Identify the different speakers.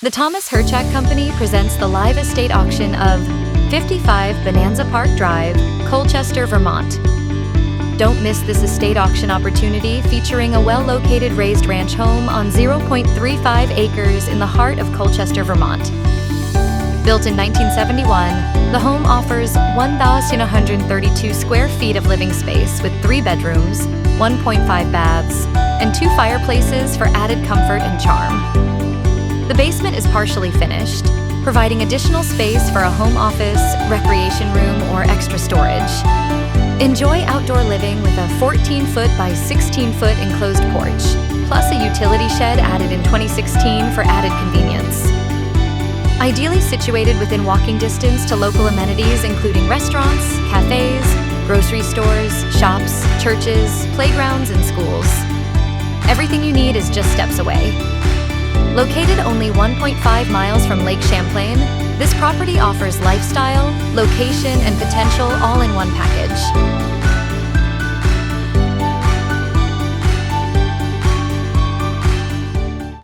Speaker 1: The Thomas Herchak Company presents the live estate auction of 55 Bonanza Park Drive, Colchester, Vermont. Don't miss this estate auction opportunity featuring a well-located raised ranch home on 0.35 acres in the heart of Colchester, Vermont. Built in 1971, the home offers 1,132 square feet of living space with 3 bedrooms, 1.5 baths, and 2 fireplaces for added comfort and charm. The basement is partially finished, providing additional space for a home office, recreation room, or extra storage. Enjoy outdoor living with a 14-foot by 16-foot enclosed porch, plus a utility shed added in 2016 for added convenience. Ideally situated within walking distance to local amenities including restaurants, cafes, grocery stores, shops, churches, playgrounds, and schools. Everything you need is just steps away. Located only 1.5 miles from Lake Champlain, this property offers lifestyle, location, and potential all in one package.